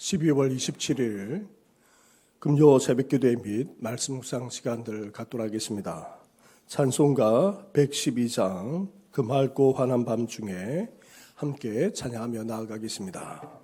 12월 27일 금요 새벽기도회 및 말씀 묵상 시간들 갖도록 하겠습니다. 찬송가 112장 그 맑고 환한 밤중에 함께 찬양하며 나아가겠습니다.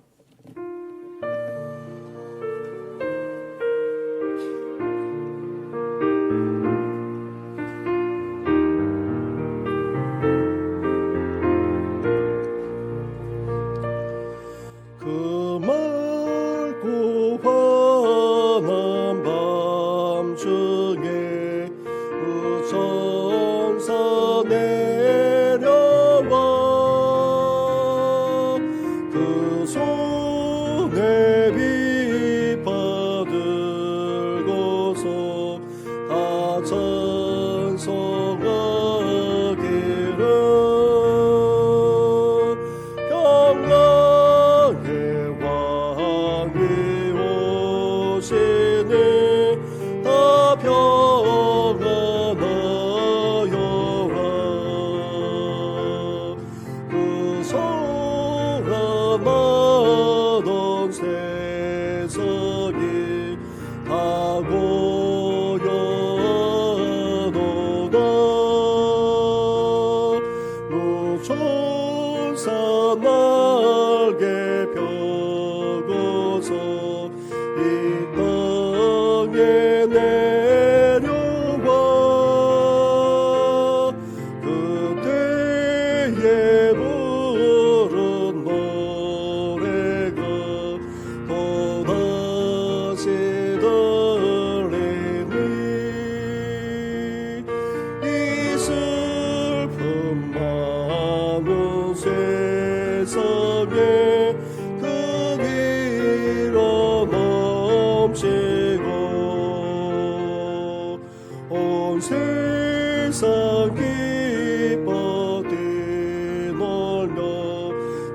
세상 기뻐 뛰놀며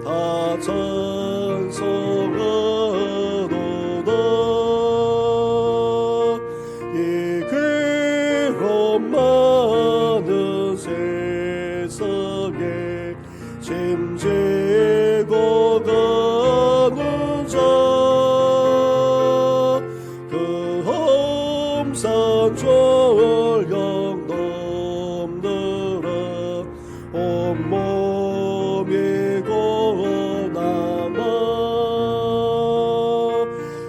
다 찬송하도다. 이 괴로움 많은 세상에 짐지고 가는 자 그 험산 졸영 온몸이 고나마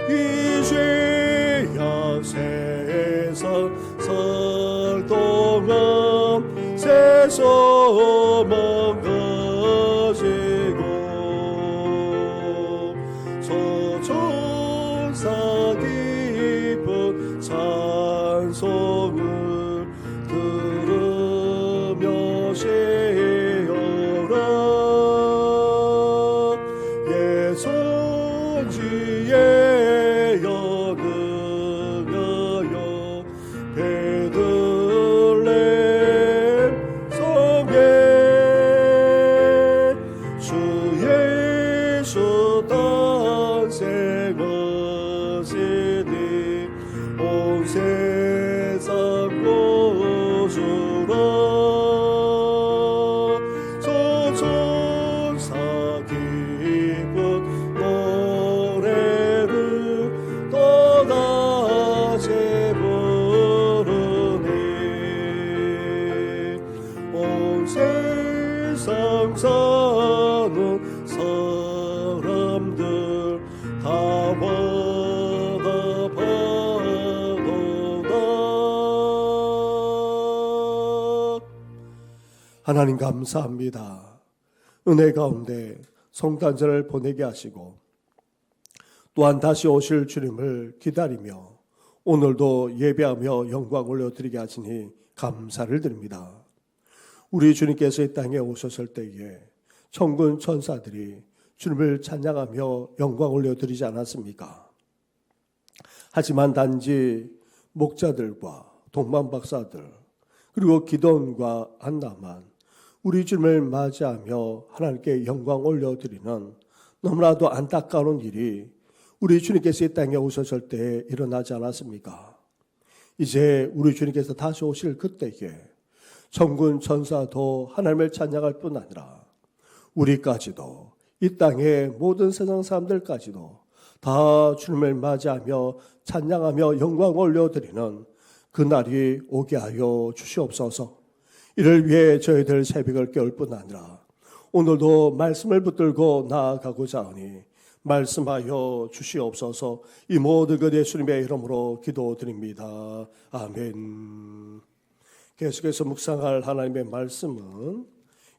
이 죄악 세상 살 동안 세소만 가지고 소천사 깊은 찬송을 들으며 쉬어라. 예선지에 여드가여 베들레헴 성에 주 예수 탄생하시니 온 세상 구주라. 소천사 깊은 노래를 또다시 부르니 온 세상 사는 사람들 다 받아보도다. 하나님 감사합니다. 은혜 가운데 성탄절을 보내게 하시고 또한 다시 오실 주님을 기다리며 오늘도 예배하며 영광 올려드리게 하시니 감사를 드립니다. 우리 주님께서 이 땅에 오셨을 때에 천군 천사들이 주님을 찬양하며 영광 올려드리지 않았습니까? 하지만 단지 목자들과 동방박사들 그리고 기돈과 한나만 우리 주님을 맞이하며 하나님께 영광 올려드리는 너무나도 안타까운 일이 우리 주님께서 이 땅에 오셨을 때 일어나지 않았습니까? 이제 우리 주님께서 다시 오실 그때에 천군 천사도 하나님을 찬양할 뿐 아니라 우리까지도 이 땅의 모든 세상 사람들까지도 다 주님을 맞이하며 찬양하며 영광 올려드리는 그날이 오게 하여 주시옵소서. 이를 위해 저희들 새벽을 깨울 뿐 아니라 오늘도 말씀을 붙들고 나아가고자 하니 말씀하여 주시옵소서. 이 모든 것 예수님의 이름으로 기도드립니다. 아멘. 계속해서 묵상할 하나님의 말씀은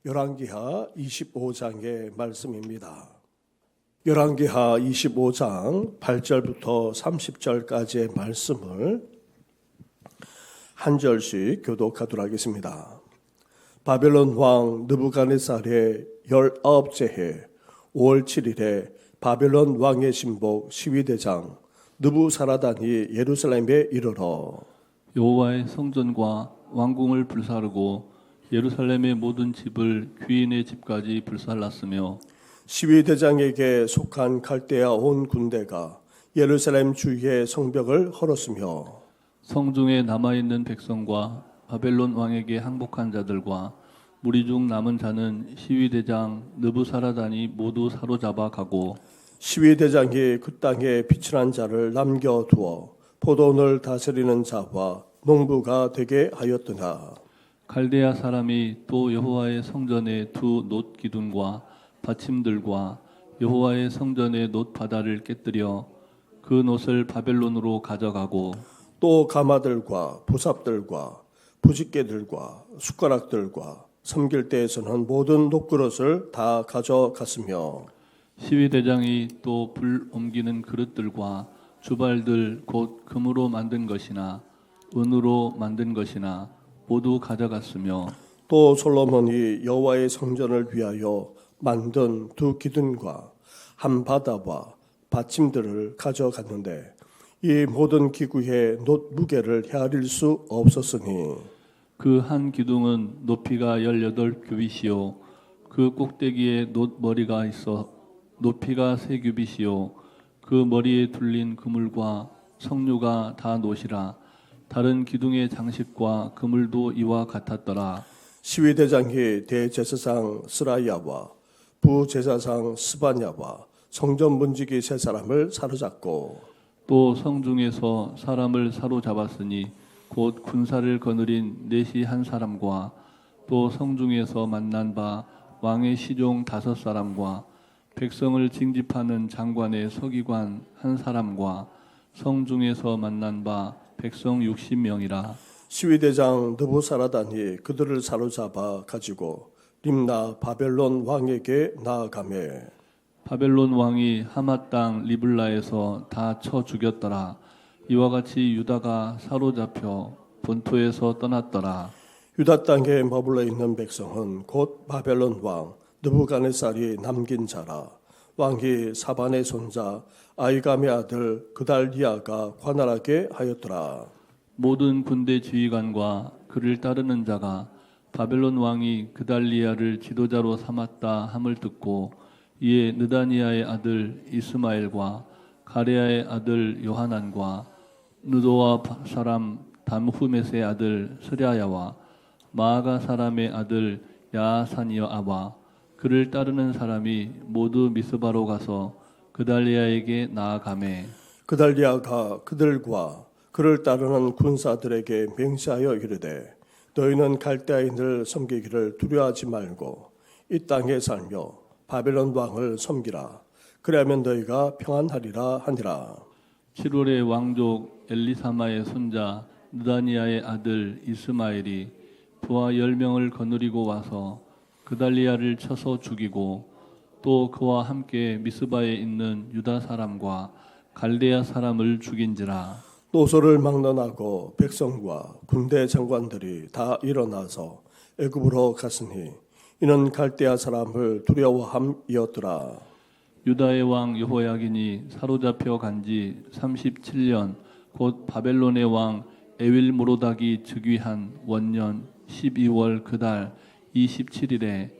열왕기하 25장의 말씀입니다. 열왕기하 25장 8절부터 30절까지의 말씀을 한 절씩 교독하도록 하겠습니다. 바벨론 왕 느부갓네살의 19째 해 5월 7일에 바벨론 왕의 신복 시위대장 느부사라단이 예루살렘에 이르러 여호와의 성전과 왕궁을 불사르고 예루살렘의 모든 집을 귀인의 집까지 불살랐으며 시위대장에게 속한 갈대아 온 군대가 예루살렘 주위의 성벽을 헐었으며 성중에 남아있는 백성과 바벨론 왕에게 항복한 자들과 무리 중 남은 자는 시위대장 느부사라단이 모두 사로잡아 가고 시위대장이 그 땅에 피출한 자를 남겨두어 포도원을 다스리는 자와 농부가 되게 하였더라. 갈대아 사람이 또 여호와의 성전의 두 놋 기둥과 받침들과 여호와의 성전의 놋 바다를 깨뜨려 그 놋을 바벨론으로 가져가고 또 가마들과 부삽들과 부집개들과 숟가락들과 섬길 때에서는 모든 놋그릇을 다 가져갔으며 시위대장이 또 불 옮기는 그릇들과 주발들 곧 금으로 만든 것이나 은으로 만든 것이나 모두 가져갔으며 또 솔로몬이 여호와의 성전을 위하여 만든 두 기둥과 한 바다와 받침들을 가져갔는데 이 모든 기구의 놋 무게를 헤아릴 수 없었으니 그 한 기둥은 높이가 18규빗이요 그 꼭대기에 놋 머리가 있어 높이가 3규빗이요 그 머리에 둘린 그물과 석류가 다 놋이라 다른 기둥의 장식과 그물도 이와 같았더라. 시위대장이 대제사장 스라야와 부제사장 스바냐와 성전 문지기 세 사람을 사로잡고 또 성중에서 사람을 사로잡았으니 곧 군사를 거느린 넷이 한 사람과 또 성중에서 만난 바 왕의 시종 5사람과 백성을 징집하는 장관의 서기관 한 사람과 성중에서 만난 바 백성 60명이라. 시위대장 느부사라단이 그들을 사로잡아 가지고 림나 바벨론 왕에게 나아가매 바벨론 왕이 하맛 땅 리블라에서 다 쳐 죽였더라. 이와 같이 유다가 사로잡혀 본토에서 떠났더라. 유다 땅에 머물러 있는 백성은 곧 바벨론 왕 느부갓네살이 남긴 자라. 왕이 사반의 손자 아이감의 아들 그달리아가 관할하게 하였더라. 모든 군대 지휘관과 그를 따르는 자가 바벨론 왕이 그달리아를 지도자로 삼았다 함을 듣고 이에 느다니아의 아들 이스마엘과 가레아의 아들 요하난과 느도와 사람 담후мет의 아들 스랴야와 마아가 사람의 아들 야사니아와 그를 따르는 사람이 모두 미스바로 가서 그달리아에게 나아가매 그달리아가 그들과 그를 따르는 군사들에게 맹세하여 이르되 너희는 갈대아인을 섬기기를 두려워하지 말고 이 땅에 살며 바벨론 왕을 섬기라. 그리하면 너희가 평안하리라 하니라. 7월에 왕족 엘리사마의 손자 느다니아의 아들 이스마엘이 부하 10명을 거느리고 와서 그달리아를 쳐서 죽이고 또 그와 함께 미스바에 있는 유다 사람과 갈대아 사람을 죽인지라. 노소를 막론하고 백성과 군대 장관들이 다 일어나서 애굽으로 갔으니 이는 갈대아 사람을 두려워함이었더라. 유다의 왕 여호야긴이 사로잡혀 간지 37년 곧 바벨론의 왕 에윌모로닥이 즉위한 원년 12월 그달 27일에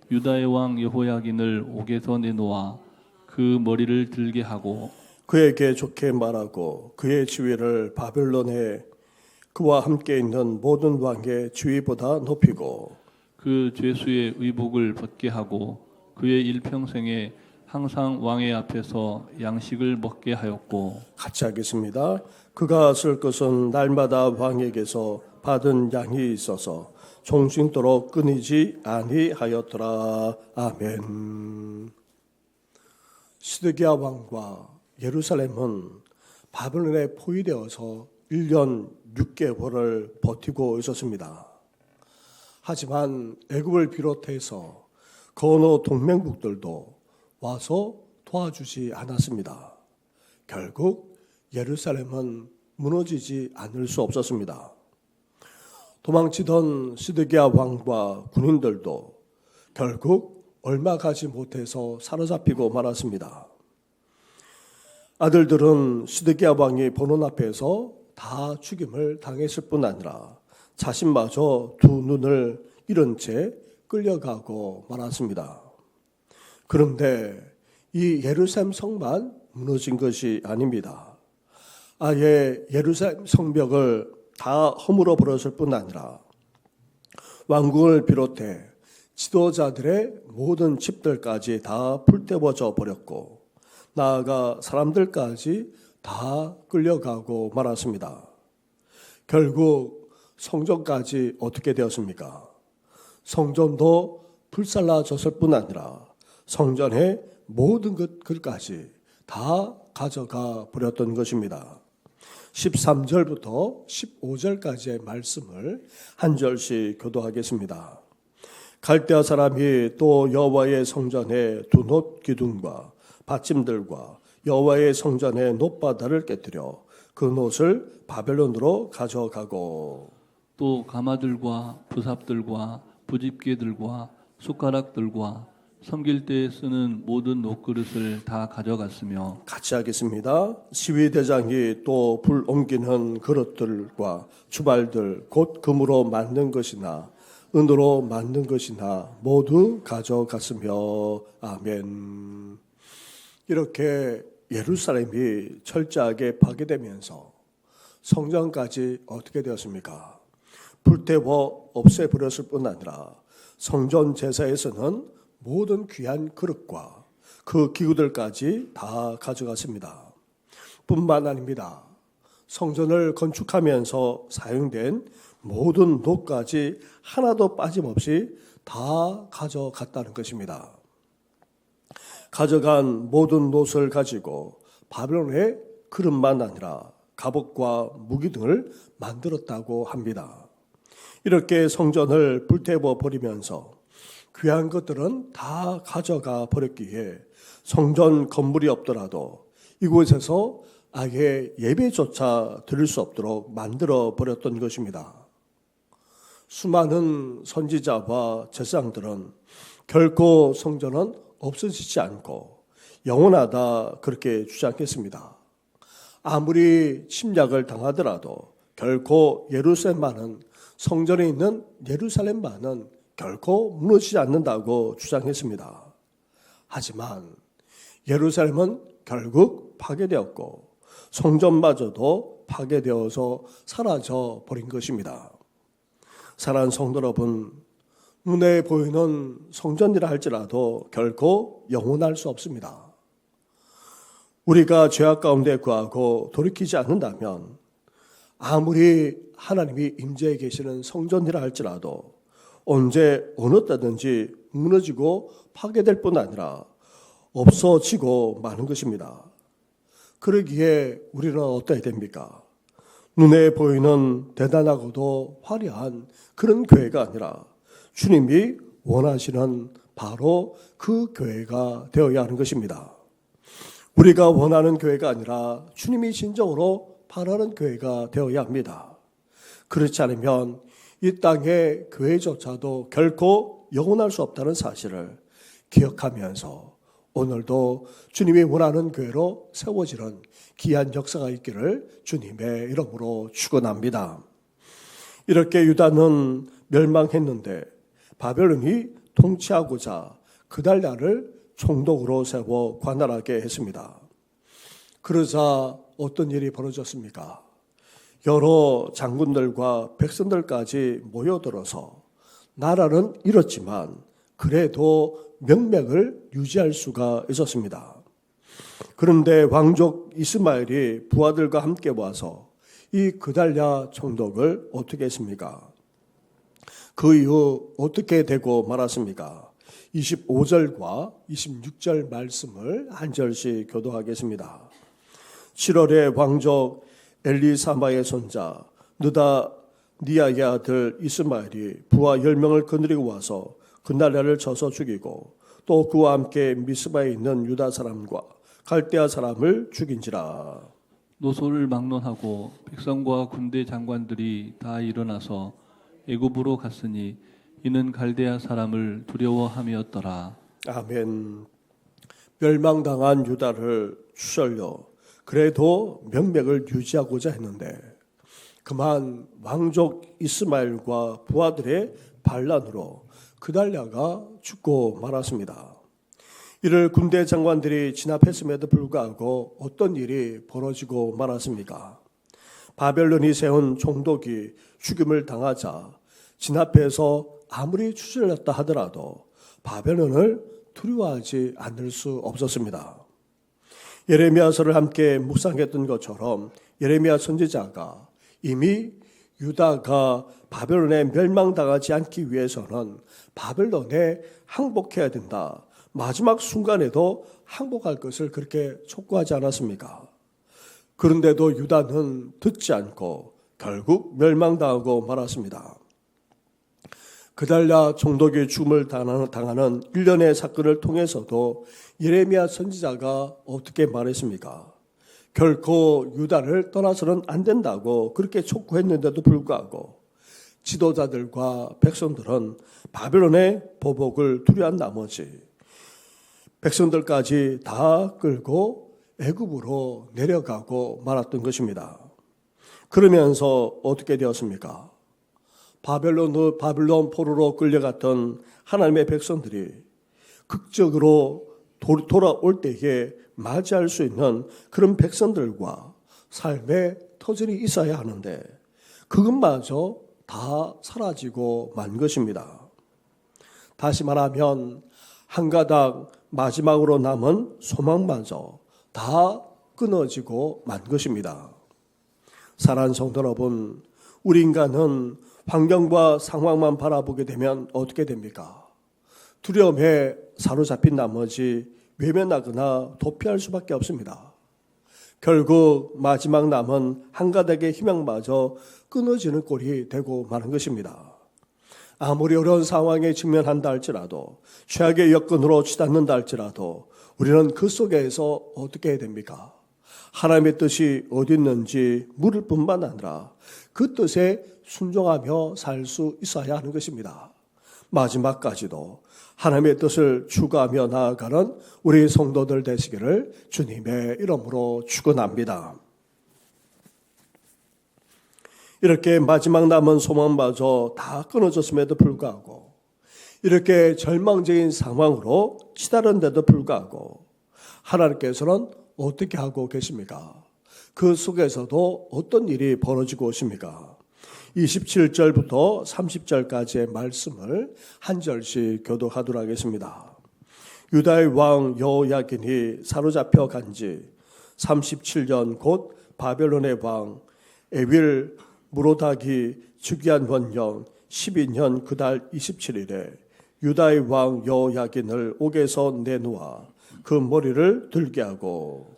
유다의 왕 여호야긴을 옥에서 내놓아 그 머리를 들게 하고 그에게 좋게 말하고 그의 지위를 바벨론에 그와 함께 있는 모든 왕의 지위보다 높이고 그 죄수의 의복을 벗게 하고 그의 일평생에 항상 왕의 앞에서 양식을 먹게 하였고 같이 하겠습니다. 그가 쓸 것은 날마다 왕에게서 받은 양이 있어서 종신토록 끊이지 아니하였더라. 아멘. 시드기야 왕과 예루살렘은 바벨론에 포위되어서 1년 6개월을 버티고 있었습니다. 하지만 애굽을 비롯해서 건호 동맹국들도 와서 도와주지 않았습니다. 결국 예루살렘은 무너지지 않을 수 없었습니다. 도망치던 시드기야 왕과 군인들도 결국 얼마 가지 못해서 사로잡히고 말았습니다. 아들들은 시드기야 왕이 보는 앞에서 다 죽임을 당했을 뿐 아니라 자신마저 두 눈을 잃은 채 끌려가고 말았습니다. 그런데 이 예루살렘 성만 무너진 것이 아닙니다. 아예 예루살렘 성벽을 다 허물어 버렸을 뿐 아니라 왕궁을 비롯해 지도자들의 모든 집들까지 다 불태워져 버렸고 나아가 사람들까지 다 끌려가고 말았습니다. 결국 성전까지 어떻게 되었습니까? 성전도 불살라졌을 뿐 아니라 성전의 모든 것들까지 다 가져가 버렸던 것입니다. 13절부터 15절까지의 말씀을 한 절씩 교도하겠습니다. 갈대아 사람이 또 여호와의 성전에 두 놋 기둥과 받침들과 여호와의 성전의 놋바다를 깨뜨려 그 놋을 바벨론으로 가져가고 또 가마들과 부삽들과 부집개들과 숟가락들과 섬길 때 쓰는 모든 놋그릇을 다 가져갔으며 같이 하겠습니다. 시위대장이 또 불 옮기는 그릇들과 주발들 곧 금으로 만든 것이나 은으로 만든 것이나 모두 가져갔으며 아멘. 이렇게 예루살렘이 철저하게 파괴되면서 성전까지 어떻게 되었습니까? 불태워 없애버렸을 뿐 아니라 성전 제사에서는 모든 귀한 그릇과 그 기구들까지 다 가져갔습니다. 뿐만 아닙니다. 성전을 건축하면서 사용된 모든 놋까지 하나도 빠짐없이 다 가져갔다는 것입니다. 가져간 모든 놋을 가지고 바벨론의 그릇만 아니라 갑옷과 무기 등을 만들었다고 합니다. 이렇게 성전을 불태워 버리면서 귀한 것들은 다 가져가 버렸기에 성전 건물이 없더라도 이곳에서 아예 예배조차 드릴 수 없도록 만들어 버렸던 것입니다. 수많은 선지자와 제사장들은 결코 성전은 없어지지 않고 영원하다 그렇게 주장했습니다. 아무리 침략을 당하더라도 결코 예루살렘만은 성전에 있는 예루살렘만은 결코 무너지지 않는다고 주장했습니다. 하지만 예루살렘은 결국 파괴되었고 성전마저도 파괴되어서 사라져 버린 것입니다. 사랑하는 성도 여러분, 눈에 보이는 성전이라 할지라도 결코 영원할 수 없습니다. 우리가 죄악 가운데 거하고 돌이키지 않는다면 아무리 하나님이 임재해 계시는 성전이라 할지라도 언제 어느 때든지 무너지고 파괴될 뿐 아니라 없어지고 마는 것입니다. 그러기에 우리는 어떠해야 됩니까? 눈에 보이는 대단하고도 화려한 그런 교회가 아니라 주님이 원하시는 바로 그 교회가 되어야 하는 것입니다. 우리가 원하는 교회가 아니라 주님이 진정으로 바라는 교회가 되어야 합니다. 그렇지 않으면 이 땅의 교회조차도 결코 영원할 수 없다는 사실을 기억하면서 오늘도 주님이 원하는 교회로 세워지는 귀한 역사가 있기를 주님의 이름으로 축원합니다. 이렇게 유다는 멸망했는데 바벨론이 통치하고자 그달랴를 총독으로 세워 관할하게 했습니다. 그러자 어떤 일이 벌어졌습니까? 여러 장군들과 백성들까지 모여들어서 나라는 잃었지만 그래도 명맥을 유지할 수가 있었습니다. 그런데 왕족 이스마엘이 부하들과 함께 와서 이 그달랴 총독을 어떻게 했습니까? 그 이후 어떻게 되고 말았습니까? 25절과 26절 말씀을 한 절씩 교도하겠습니다. 7월에 왕족 엘리사마의 손자 느다니아의 아들 이스마엘이 부하 10명을 거느리고 와서 그날랴를 쳐서 죽이고 또 그와 함께 미스바에 있는 유다 사람과 갈대아 사람을 죽인지라. 노소를 막론하고 백성과 군대 장관들이 다 일어나서 애굽으로 갔으니 이는 갈대아 사람을 두려워함이었더라. 아멘. 멸망당한 유다를 추설려 그래도 명맥을 유지하고자 했는데 그만 왕족 이스마엘과 부하들의 반란으로 그달랴가 죽고 말았습니다. 이를 군대 장관들이 진압했음에도 불구하고 어떤 일이 벌어지고 말았습니까? 바벨론이 세운 총독이 죽임을 당하자 진압해서 아무리 추절했다 하더라도 바벨론을 두려워하지 않을 수 없었습니다. 예레미야서를 함께 묵상했던 것처럼 예레미야 선지자가 이미 유다가 바벨론에 멸망당하지 않기 위해서는 바벨론에 항복해야 된다. 마지막 순간에도 항복할 것을 그렇게 촉구하지 않았습니까? 그런데도 유다는 듣지 않고 결국 멸망당하고 말았습니다. 그달랴 총독의 죽음을 당하는 일련의 사건을 통해서도 예레미야 선지자가 어떻게 말했습니까? 결코 유다를 떠나서는 안 된다고 그렇게 촉구했는데도 불구하고 지도자들과 백성들은 바벨론의 보복을 두려워한 나머지 백성들까지 다 끌고 애굽으로 내려가고 말았던 것입니다. 그러면서 어떻게 되었습니까? 바벨론 포로로 끌려갔던 하나님의 백성들이 극적으로 돌아올 때에 맞이할 수 있는 그런 백성들과 삶의 터전이 있어야 하는데 그것마저 다 사라지고 만 것입니다. 다시 말하면 한 가닥 마지막으로 남은 소망마저 다 끊어지고 만 것입니다. 사랑하는 성도 여러분, 우리 인간은 환경과 상황만 바라보게 되면 어떻게 됩니까? 두려움에 사로잡힌 나머지 외면하거나 도피할 수밖에 없습니다. 결국 마지막 남은 한 가닥의 희망마저 끊어지는 꼴이 되고 마는 것입니다. 아무리 어려운 상황에 직면한다 할지라도 최악의 여건으로 치닫는다 할지라도 우리는 그 속에서 어떻게 해야 됩니까? 하나님의 뜻이 어디 있는지 물을 뿐만 아니라 그 뜻에 순종하며 살 수 있어야 하는 것입니다. 마지막까지도 하나님의 뜻을 추구하며 나아가는 우리 성도들 되시기를 주님의 이름으로 축원합니다. 이렇게 마지막 남은 소망마저 다 끊어졌음에도 불구하고 이렇게 절망적인 상황으로 치달은데도 불구하고 하나님께서는 어떻게 하고 계십니까? 그 속에서도 어떤 일이 벌어지고 있습니까? 27절부터 30절까지의 말씀을 한 절씩 교독하도록 하겠습니다. 유다의 왕 여호야긴이 사로잡혀 간지 37년 곧 바벨론의 왕 에윌 무로닥이 즉위한 원년 12년 그달 27일에 유다의 왕 여호야긴을 옥에서 내놓아 그 머리를 들게 하고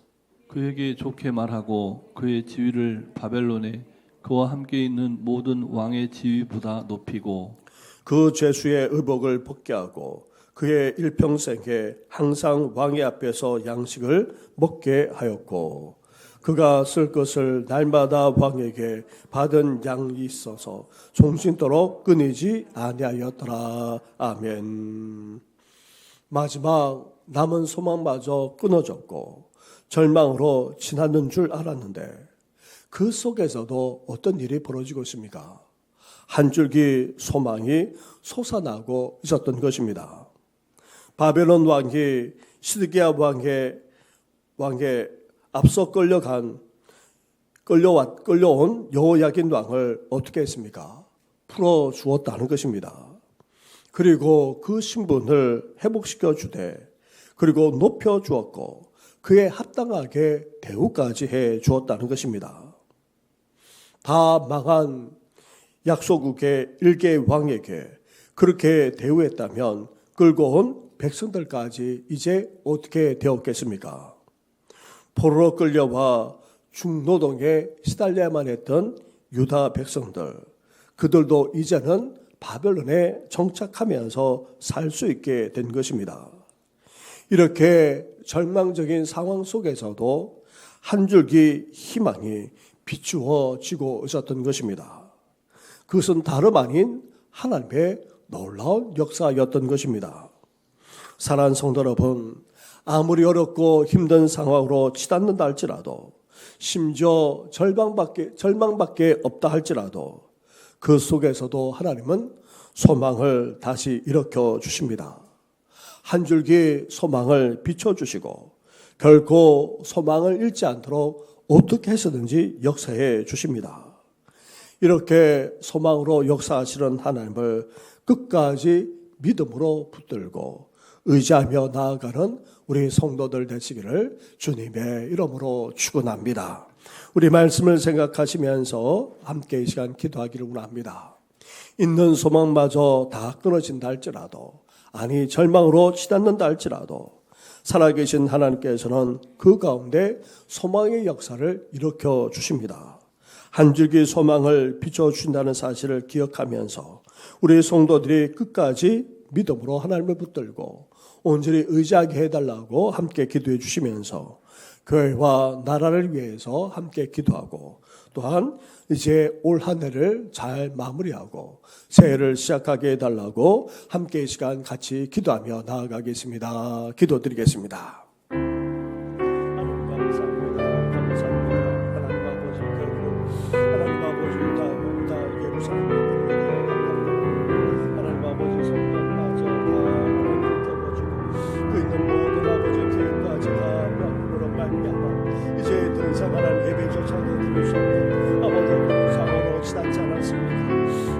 그에게 좋게 말하고 그의 지위를 바벨론에 그와 함께 있는 모든 왕의 지위보다 높이고 그 죄수의 의복을 벗게 하고 그의 일평생에 항상 왕의 앞에서 양식을 먹게 하였고 그가 쓸 것을 날마다 왕에게 받은 양이 있어서 종신토록 끊이지 아니하였더라. 아멘. 마지막 남은 소망마저 끊어졌고 절망으로 지났는 줄 알았는데 그 속에서도 어떤 일이 벌어지고 있습니까? 한 줄기 소망이 솟아나고 있었던 것입니다. 바벨론 왕이 시드기야 왕의 앞서 끌려온 여호야긴 왕을 어떻게 했습니까? 풀어 주었다는 것입니다. 그리고 그 신분을 회복시켜 주되 그리고 높여 주었고 그에 합당하게 대우까지 해 주었다는 것입니다. 다 망한 약소국의 일개 왕에게 그렇게 대우했다면 끌고 온 백성들까지 이제 어떻게 되었겠습니까? 포로로 끌려와 중노동에 시달려야만 했던 유다 백성들, 그들도 이제는 바벨론에 정착하면서 살 수 있게 된 것입니다. 이렇게 절망적인 상황 속에서도 한 줄기 희망이 비추어지고 있었던 것입니다. 그것은 다름 아닌 하나님의 놀라운 역사였던 것입니다. 사랑하는 성도 여러분, 아무리 어렵고 힘든 상황으로 치닫는다 할지라도 심지어 절망밖에 없다 할지라도 그 속에서도 하나님은 소망을 다시 일으켜 주십니다. 한 줄기 소망을 비춰주시고 결코 소망을 잃지 않도록 어떻게 해서든지 역사해 주십니다. 이렇게 소망으로 역사하시는 하나님을 끝까지 믿음으로 붙들고 의지하며 나아가는 우리 성도들 되시기를 주님의 이름으로 축원합니다. 우리 말씀을 생각하시면서 함께 이 시간 기도하기를 원합니다. 있는 소망마저 다 끊어진다 할지라도, 아니 절망으로 치닫는다 할지라도 살아계신 하나님께서는 그 가운데 소망의 역사를 일으켜 주십니다. 한 줄기 소망을 비춰주신다는 사실을 기억하면서 우리 성도들이 끝까지 믿음으로 하나님을 붙들고 온전히 의지하게 해달라고 함께 기도해 주시면서 교회와 나라를 위해서 함께 기도하고 또한 이제 올 한 해를 잘 마무리하고 새해를 시작하게 해달라고 함께 이 시간 같이 기도하며 나아가겠습니다. 기도드리겠습니다. 하나님 감사합니다. 하나님 아버지 결국 하나님 아버지 다 예루살렘에 하나님 아버지 성전마저 다 하나님 덮어주고 그 있는 모든 아버지 교회까지 다 명으로 말미암아 이제 더 이상 하나님 예배조차도 드릴 수 없는 아버지 그 상황으로 치닫지 않았습니까?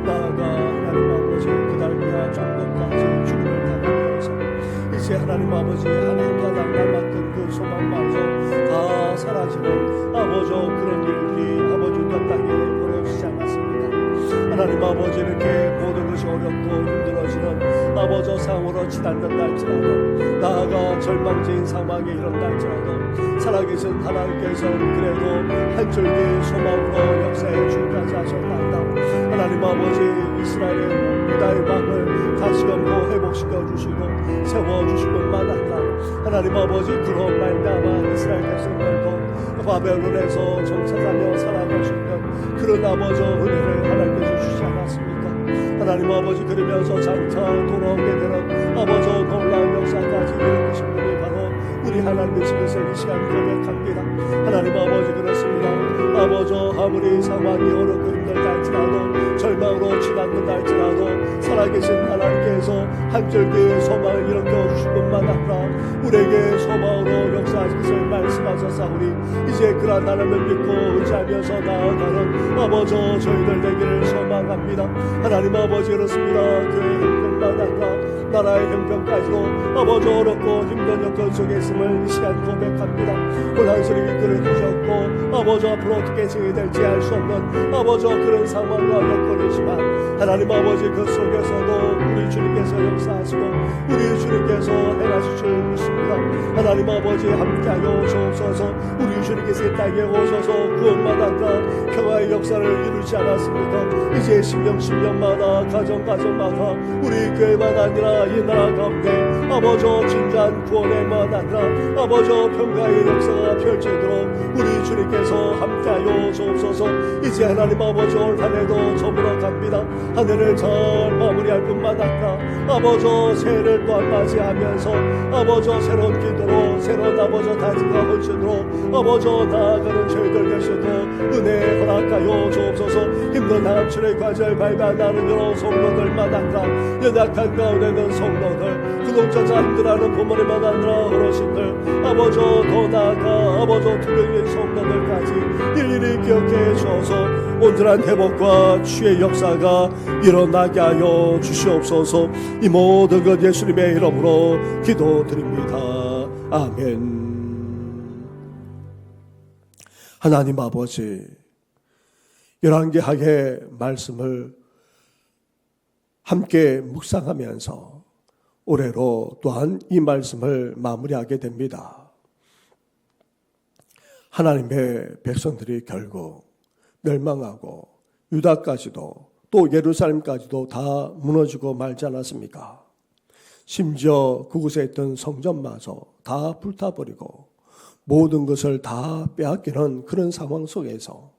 나아가 하나님 아버지 그날 위하 정도까지 죽음을 당하면서 이제 하나님 아버지 하나님과 남았던 그 소망마저 다 사라지는 아버지 그런 일들이 아버지 그 땅에 벌어지지 않았습니까? 하나님 아버지 이렇게 모든 것이 어렵고 힘들어지는 아버지 상으로 치닫는다 할지라도 나아가 절망적인 상황에 이른다 할지라도 살아계신 하나님께서는 그래도 한 줄기 소망으로 역사에 주까지 하셨나이다. 하나님 아버지 이스라엘의 유다의 왕을 다시금 회복시켜 주시고 세워주실 것만 아니라 하나님 아버지 그런 말미암아 이스라엘 백성들도 바벨론에서 정착하며 살아갈 수 있는 그런 아버지 은혜를 하나님께서 주시지 않았습니까? 하나님 아버지 그러면서 장차 돌아오게 되는 아버지 놀라운 역사까지 이루신 분이 바로 우리 하나님이시면서 이 시간 고백합니다. 하나님 아버지 그렇습니다. 아버지 아무리 상황이 어렵고 힘들다 할지라도 절망으로 치닫는다 할지라도 살아계신 하나님께서 한 줄기 소망을 일으켜 주신 것만 아니라 우리에게 소망으로 역사하신 것을 말씀하셨사오니 이제 그러한 하나님을 믿고 의지하면서 나아가는 아버지 저희들 되기를 소망합니다. 하나님 아버지 그렇습니다. 그 형편만 아니라 나라의 형편까지도 아버지 어렵고 힘든 여건 속에 있음을 이 시간 고백합니다. 혼란스럽게 이끌어 주셨고 아버지 앞으로 어떻게 진행될지 알 수 없는 아버지 그런 상황과 여건이지만 하나님 아버지 그 속에서도 우리 주님께서 역사하시고 우리 주님께서 행하실 줄 믿습니다. 하나님 아버지 함께하여 주옵소서. 우리 주님께서 이 땅에 오셔서 구원만 아니라 평화의 역사를 이루지 않았습니까? 이제 신령마다 가정마다 우리 교회만 아니라 이 나라 가운데 아버지 진정한 구원의만 아니라 아버지 평화의 역사가 펼쳐지도록 우리 주님께서 함께하여 주옵소서. 이제 하나님 아버지 올 한해도 저물어 갑니다. 한 해를 잘 마무리할 뿐만 아니라 아버지 새해를 또한 맞이하면서 아버지 새로운 기도 은혜로 새로운 아버지 다짐과 헌신으로 아버지 나아가는 저희들 되셔도 은혜 허락하여 주옵소서. 힘든 남출의 과제를 밟아 나는 여러 성도들 마당과 연약한 가운데 있는 성도들, 구독자자 힘들어하는 부모님 만나느라 어르신들, 아버지 더 나아가 아버지 투병인 성도들까지 일일이 기억해 주셔서 온전한 회복과 치유의 역사가 일어나게 하여 주시옵소서. 이 모든 것 예수님의 이름으로 기도드립니다. 아멘. 하나님 아버지, 열왕기하의 말씀을 함께 묵상하면서 올해로 또한 이 말씀을 마무리하게 됩니다. 하나님의 백성들이 결국 멸망하고 유다까지도 또 예루살렘까지도 다 무너지고 말지 않았습니까? 심지어 그곳에 있던 성전마저 다 불타버리고 모든 것을 다 빼앗기는 그런 상황 속에서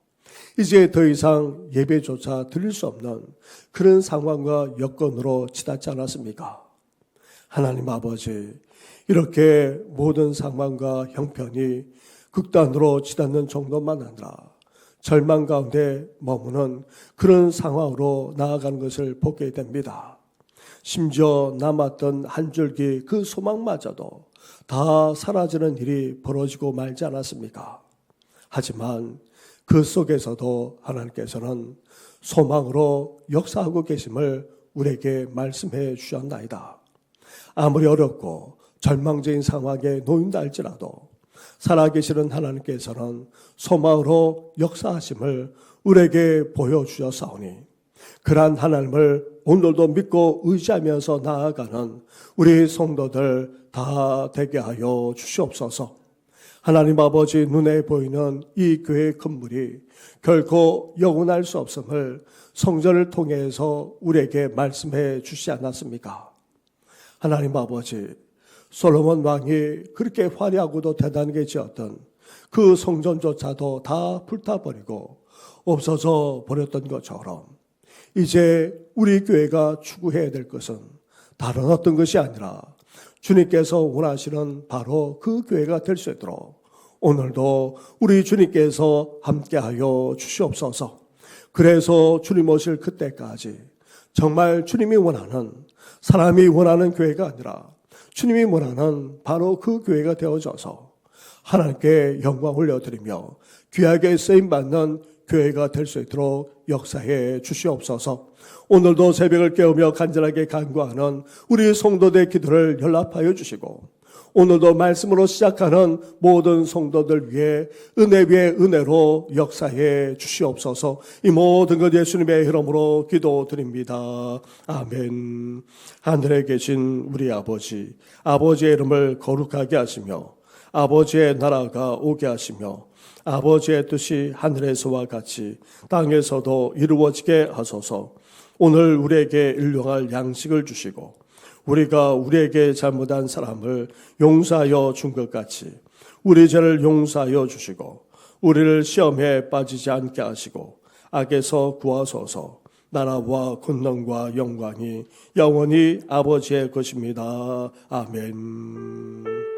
이제 더 이상 예배조차 드릴 수 없는 그런 상황과 여건으로 치닫지 않았습니까? 하나님 아버지, 이렇게 모든 상황과 형편이 극단으로 치닫는 정도만 아니라 절망 가운데 머무는 그런 상황으로 나아가는 것을 보게 됩니다. 심지어 남았던 한 줄기 그 소망마저도 다 사라지는 일이 벌어지고 말지 않았습니까? 하지만 그 속에서도 하나님께서는 소망으로 역사하고 계심을 우리에게 말씀해 주셨나이다. 아무리 어렵고 절망적인 상황에 놓인다 할지라도 살아계시는 하나님께서는 소망으로 역사하심을 우리에게 보여주셨사오니 그러한 하나님을 오늘도 믿고 의지하면서 나아가는 우리 성도들 다 되게 하여 주시옵소서. 하나님 아버지, 눈에 보이는 이 교회 건물이 결코 영원할 수 없음을 성전을 통해서 우리에게 말씀해 주시지 않았습니까? 하나님 아버지, 솔로몬 왕이 그렇게 화려하고도 대단하게 지었던 그 성전조차도 다 불타버리고 없어져 버렸던 것처럼 이제 우리 교회가 추구해야 될 것은 다른 어떤 것이 아니라 주님께서 원하시는 바로 그 교회가 될 수 있도록 오늘도 우리 주님께서 함께하여 주시옵소서. 그래서 주님 오실 그때까지 정말 주님이 원하는, 사람이 원하는 교회가 아니라 주님이 원하는 바로 그 교회가 되어져서 하나님께 영광 올려드리며 귀하게 쓰임받는 교회가 될 수 있도록 역사해 주시옵소서. 오늘도 새벽을 깨우며 간절하게 간구하는 우리 성도들의 기도를 연락하여 주시고 오늘도 말씀으로 시작하는 모든 성도들 위해 은혜 위에 은혜로 역사해 주시옵소서. 이 모든 것 예수님의 이름으로 기도드립니다. 아멘. 하늘에 계신 우리 아버지, 아버지의 이름을 거룩하게 하시며 아버지의 나라가 오게 하시며 아버지의 뜻이 하늘에서와 같이 땅에서도 이루어지게 하소서. 오늘 우리에게 일용할 양식을 주시고 우리가 우리에게 잘못한 사람을 용서하여 준 것 같이 우리 죄를 용서하여 주시고 우리를 시험에 빠지지 않게 하시고 악에서 구하소서. 나라와 권능과 영광이 영원히 아버지의 것입니다. 아멘.